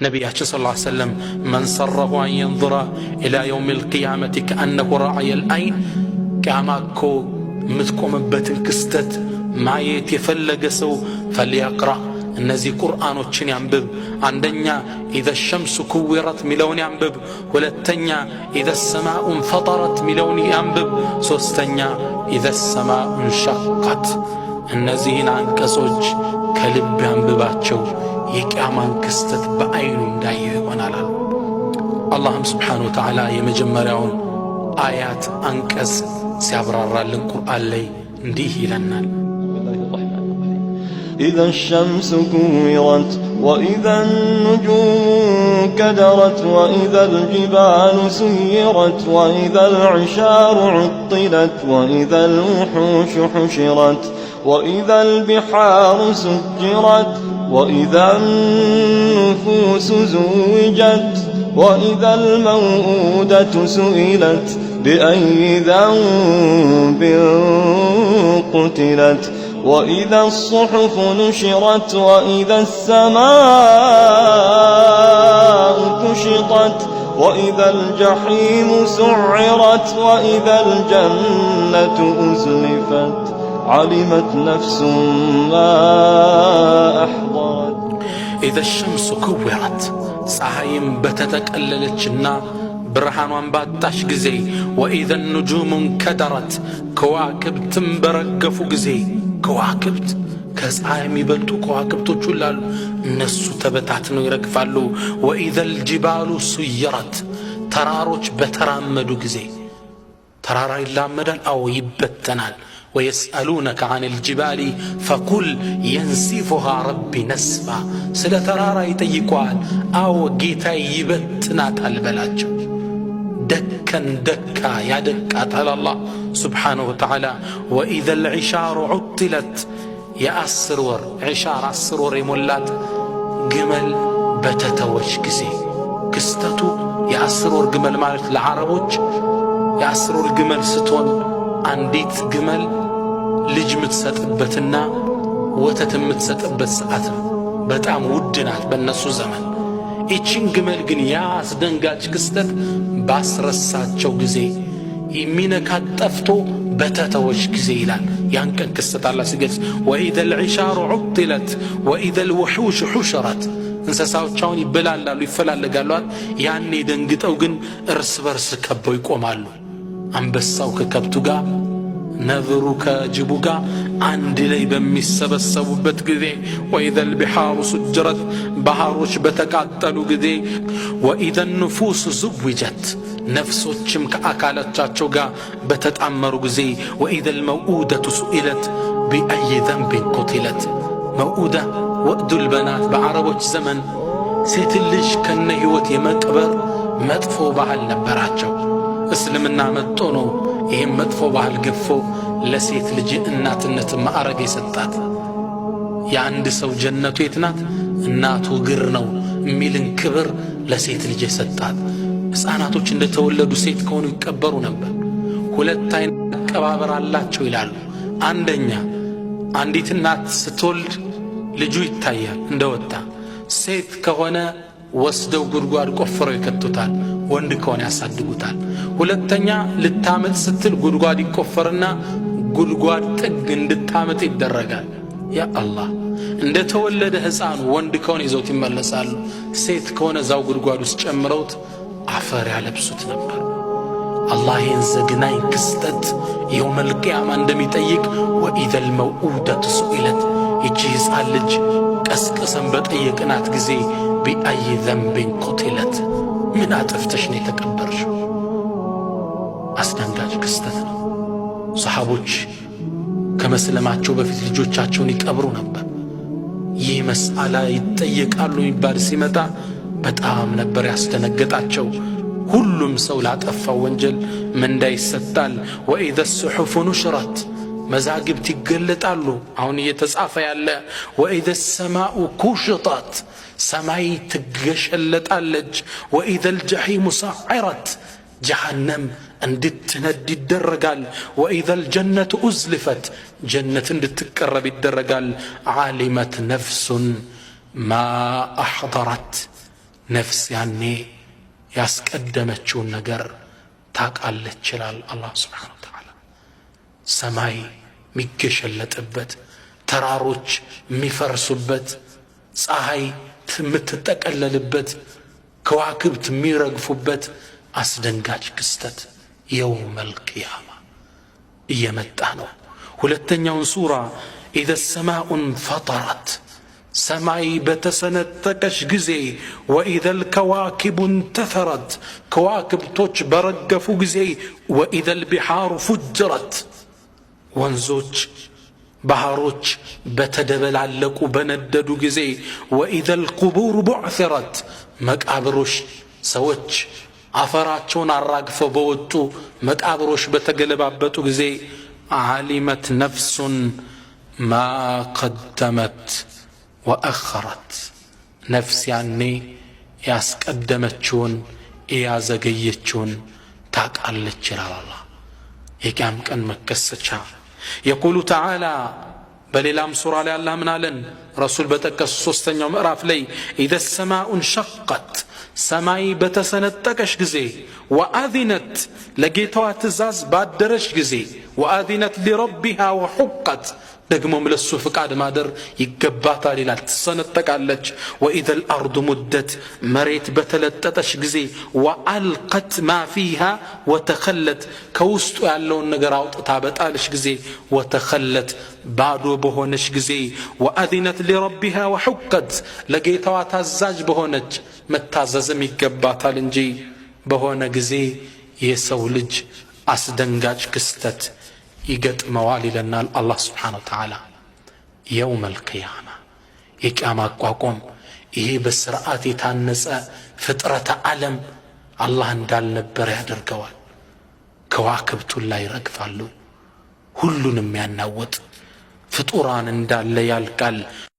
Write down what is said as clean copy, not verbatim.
ነቢያችን ሰለላሁ ዐለይሂ ወሰለም መን ሰረሁ አን የንظረ ኢላ የውም ልቅያመት ከአነሁ ራዕየ ልአይን ቅያማ እኮ የምትቆምበትን ክስተት ማየት የፈለገ ሰው ፈልየቅራ እነዚህ ቁርአኖችን ያንብብ። አንደኛ ኢዘ ሸምሱ ኩዊረት ሚለውን ያንብብ። ሁለተኛ ኢዘ ሰማኡ እንፈጠረት ሚለውን ያንብብ። ሶስተኛ ኢዘ ሰማኡ እንሸቀት። እነዚህን አንቀጾች ከልብ ያንብባቸው። የቂያማን ክስተት በአይኑ እንዳየው ይሆናል። አላህም ስብሓነሁ ወተዓላ የመጀመሪያውን አያት አንቀጽ ሲያብራራልን ቁርአን ላይ እንዲህ ይለናል። إذا الشمس كورت وإذا النجوم كدرت وإذا الجبال سيرت وإذا العشار عطلت وإذا الوحوش حشرت وإذا البحار سجرت وإذا النفوس زوجت وإذا الموءودة سئلت بأي ذنب قتلت وإذا الصحف نشرت وإذا السماء كشطت وإذا الجحيم سعرت وإذا الجنة أزلفت علمت نفس ما أحضرت إذا الشمس كورت ፀሐይም በተጠቀለለችና ብርሃኗን ባጣሽ ጊዜ ወኢዘ النجوم انكدرت ከዋክብትም በረገፉ ጊዜ ከዋክብት ከፀሐይ የሚበልጡ ከዋክብቶች ሁሉ አሉ፣ እነሱ ተበታትነው ይረግፋሉ። ወኢዘ الجبال سيرت ተራሮች በተራመዱ ጊዜ ተራራ ይላመዳል፣ አዎ ይበተናል። ويسألونك عن الجبال فقل ينسفها ربي نسفا ስለ ተራራ ይጠይቋል፣ አዎ ጌታ ይበትናታል በላቸው። ደከን ደካ ያደቃታል አላህ سبحانه وتعالى وإذا العشار عطلت የአስር ወር ዒሻር 10 ወር የሞላት ግመል በተተወች ጊዜ ክስተቱ የ10 ወር ግመል ማለት ለዓረቦች የ10 ወር ግመል ስትሆን አንዲት ግመል ልጅ የምትሰጥበትና ወተት የምትሰጥበት ሰዓት ነው። በጣም ውድ ናት በእነሱ ዘመን። ይቺን ግመል ግን ያ አስደንጋጭ ክስተት ባስረሳቸው ጊዜ የሚነካት ጠፍቶ በተተወች ጊዜ ይላል። ያን ቀን ክስተት አላህ ሲገልጽ ወኢዘ العشار عطلت وإذا الوحوش حشرت እንስሳዎቻውን ይበላላሉ ይፈላለጋሉ። ያኔ ደንግጠው ግን እርስ በርስ ከበው ይቆማሉ። አንበሳው ከከብቱ ጋር ነብሩ ከጅቡ ጋር አንድ ላይ በሚሰበሰቡበት ጊዜ وإذا البحار سجرت ባህሮች በተቃጠሉ ጊዜ وإذا النفوس زوجت ነፍሶችም ከአካላቸው ጋር በተጣመሩ ጊዜ وإذا الموءودة سئلت بأي ذنب قتلت موءودة وأد البنات بعربوች ዘመን ሴት ልጅ ከነ ህይወት የመቅበር መጥፎ ባህል ነበራቸው። እስልምና መጥቶ ነው ይሄን መጥፎ ባህል ገፎ ለሴት ልጅ እናትነት ማዕረግ የሰጣት። የአንድ ሰው ጀነቱ የት ናት? እናቱ እግር ነው የሚልን ክብር ለሴት ልጅ የሰጣት። ሕፃናቶች እንደተወለዱ ሴት ከሆኑ ይቀበሩ ነበር። ሁለት አይነት አቀባበር አላቸው ይላሉ። አንደኛ አንዲት እናት ስትወልድ ልጁ ይታያል እንደወጣ። ሴት ከሆነ ወስደው ጉድጓድ ቆፍረው ይከቱታል፣ ወንድ ከሆነ ያሳድጉታል። ሁለተኛ ልታመጥ ስትል ጉድጓድ ይቆፈርና ጉድጓድ ጥግ እንድታመጥ ይደረጋል። ያ አላህ እንደተወለደ ሕፃኑ ወንድ ከሆነ ይዘውት ይመለሳሉ፣ ሴት ከሆነ ዛው ጉድጓድ ውስጥ ጨምረውት አፈር ያለብሱት ነበር። አላህ ይህን ዘግናኝ ክስተት የውመል ቂያማ እንደሚጠይቅ ወኢዘ ልመውኡደቱ ሱኢለት ይቺ ሕፃን ልጅ ቀስቅሰን በጠየቅናት ጊዜ ቢአይ ዘንብን ቁትለት ምን አጥፍተሽ ነው የተቀበርሽው? አስደንጋጭ ክስተት ነው። ሰሓቦች ከመስለማቸው በፊት ልጆቻቸውን ይቀብሩ ነበር። ይህ መስአላ ይጠየቃሉ የሚባል ሲመጣ በጣም ነበር ያስደነገጣቸው። ሁሉም ሰው ላጠፋው ወንጀል ምንዳ ይሰጣል። ወኢዘ الصحف نشرت መዛግብት ይገለጣሉ፣ አሁን እየተጻፈ ያለ። ወኢዘ السماء كشطت ሰማይ ትገሸለጣለች። ወኢዘ الجحيم سعرت جهنم እንድትነድ ይደረጋል። ወኢዘ الجنة أزلفت ጀነት እንድትቀረብ ይደረጋል። ዓሊመት ነፍሱን ማ አሕضረት ነፍስ ያኔ ያስቀደመችውን ነገር ታቃለች ይላል አላህ ሱብሓነሁ ወተዓላ። ሰማይ ሚገሸለጥበት፣ ተራሮች ሚፈርሱበት፣ ፀሐይ የምትጠቀለልበት፣ ከዋክብት ሚረግፉበት አስደንጋጭ ክስተት የውመል ቂያማ እየመጣ ነው። ሁለተኛውን ሱራ ኢዘ ሰማኡ እንፈጠረት፣ ሰማይ በተሰነጠቀች ጊዜ፣ ወኢዘል ከዋኪቡ እንተፈረት፣ ከዋክብቶች በረገፉ ጊዜ፣ ወኢዘል ቢሓሩ ፉጅረት፣ ወንዞች ባህሮች በተደበላለቁ በነደዱ ጊዜ፣ ወኢዘል ቁቡር ቡዕثረት፣ መቃብሮች ሰዎች አፈራቸውን አራግፈው በወጡ መቃብሮች በተገለባበጡ ጊዜ፣ ዓሊመት ነፍሱን ማ ቀደመት ወአኸረት፣ ነፍስ ያኔ ያስቀደመችውን ያዘገየችውን ታቃለች ይላል አላህ። የቂያም ቀን መከሰቻ። የቁሉ ተዓላ በሌላም ሱራ ላይ አላህ ምን አለን? ረሱል በጠቀሱ ሶስተኛው ምዕራፍ ላይ ኢዘ ሰማኡ እንሸቀት፣ ሰማይ በተሰነጠቀች ጊዜ፣ ወአዚነት ለጌታዋ ትእዛዝ ባደረች ጊዜ፣ ወአዚነት ሊረቢሃ ወሑቀት ደግሞም ለሱ ፍቃድ ማደር ይገባታል ይላል። ትሰነጠቃለች። ወኢዘል አርዱ ሙደት መሬት በተለጠጠች ጊዜ፣ ወአልቀት ማ ፊሃ ወተኸለት ከውስጡ ያለውን ነገር አውጥታ በጣለች ጊዜ፣ ወተኸለት ባዶ በሆነች ጊዜ፣ ወአዚነት ሊረቢሃ ወሑቀት ለጌታዋ ታዛዥ በሆነች መታዘዝም ይገባታል እንጂ በሆነ ጊዜ የሰው ልጅ አስደንጋጭ ክስተት ይገጥመዋል ይለናል አላህ ስብሓነሁ ወተዓላ። የውመል ቂያማ የቂያማ አቋቋም ይሄ በስርዓት የታነጸ ፍጥረተ ዓለም አላህ እንዳልነበረ ያደርገዋል። ከዋክብቱን ላይ ይረግፋሉ። ሁሉንም ያናወጥ ፍጡራን እንዳለ ያልቃል።